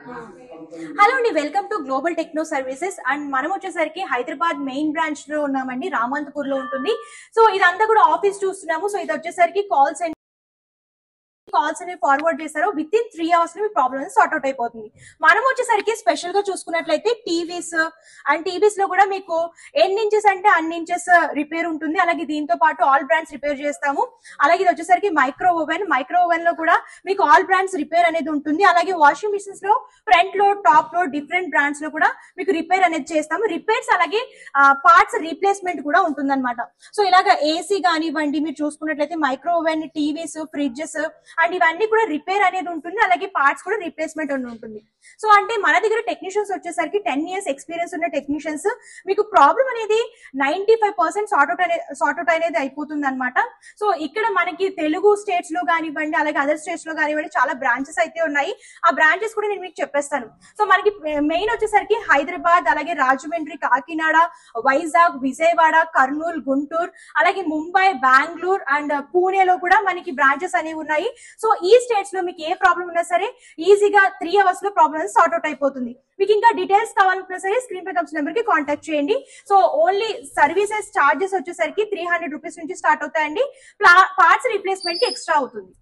Hello అండి, welcome to global techno services. And మనం వచ్చేసరికి హైదరాబాద్ మెయిన్ బ్రాంచ్ లో ఉన్నామండి, రామంతపూర్ లో ఉంటుంది. సో ఇదంతా కూడా ఆఫీస్ చూస్తున్నాము. సో ఇది వచ్చేసరికి కాల్స్ అనేవి ఫార్వర్డ్ చేశారు. విత్ ఇన్ 3 hours లో మీ ప్రాబ్లమ్ సార్ట్ అవుట్ అయిపోతుంది. మనం వచ్చేసరికి స్పెషల్ గా చూసుకున్నట్లయితే టీవీస్ లో కూడా మీకు ఎన్ని ఇంచెస్ అంటే అన్ని ఇంచెస్ రిపేర్ ఉంటుంది. అలాగే దీంతో పాటు ఆల్ బ్రాండ్స్ రిపేర్ చేస్తాము. అలాగే ఇది వచ్చేసరికి మైక్రో ఓవెన్ లో కూడా మీకు ఆల్ బ్రాండ్స్ రిపేర్ అనేది ఉంటుంది. అలాగే వాషింగ్ మిషన్స్ లో ఫ్రంట్ లో టాప్ లో డిఫరెంట్ బ్రాండ్స్ లో కూడా మీకు రిపేర్ అనేది చేస్తాము. రిపేర్స్ అలాగే పార్ట్స్ రీప్లేస్మెంట్ కూడా ఉంటుందన్నమాట. సో ఇలాగ ఏసీ కానివ్వండి, మీరు చూసుకున్నట్లయితే micro oven, TVs, fridges and ఇవన్నీ కూడా రిపేర్ అనేది ఉంటుంది. అలాగే పార్ట్స్ కూడా రీప్లేస్మెంట్ ఉంటుంది. సో అంటే మన దగ్గర టెక్నీషియన్స్ వచ్చేసరికి 10 years ఎక్స్పీరియన్స్ ఉన్న టెక్నీషియన్స్. మీకు ప్రాబ్లం అనేది 95% సార్ట్ అవుట్ అనేది అయిపోతుంది అనమాట. సో ఇక్కడ మనకి తెలుగు స్టేట్స్ లో కానివ్వండి, అలాగే అదర్ స్టేట్స్ లో కానివ్వండి, చాలా బ్రాంచెస్ అయితే ఉన్నాయి. ఆ బ్రాంచెస్ కూడా నేను మీకు చెప్పేస్తాను. సో మనకి మెయిన్ వచ్చేసరికి హైదరాబాద్, అలాగే రాజమండ్రి, కాకినాడ, వైజాగ్, విజయవాడ, కర్నూలు, గుంటూరు, అలాగే ముంబై, బెంగళూరు అండ్ పూణేలో కూడా మనకి బ్రాంచెస్ అనేవి ఉన్నాయి. సో ఈ స్టేట్స్ లో మీకు ఏ ప్రాబ్లం ఉన్నా సరే ఈజీగా 3 hours లో ప్రాబ్లమ్ సార్ట్ అవుట్ అయిపోతుంది. మీకు ఇంకా డీటెయిల్స్ కావాలనుకున్నా సరే స్క్రీన్ పై కనిపిస్తున్న నెంబర్ కి కాంటాక్ట్ చేయండి. సో ఓన్లీ సర్వీసెస్ చార్జెస్ వచ్చేసరికి 300 రూపీస్ నుంచి స్టార్ట్ అవుతాయండి. పార్ట్స్ రీప్లేస్మెంట్ కి ఎక్స్ట్రా అవుతుంది.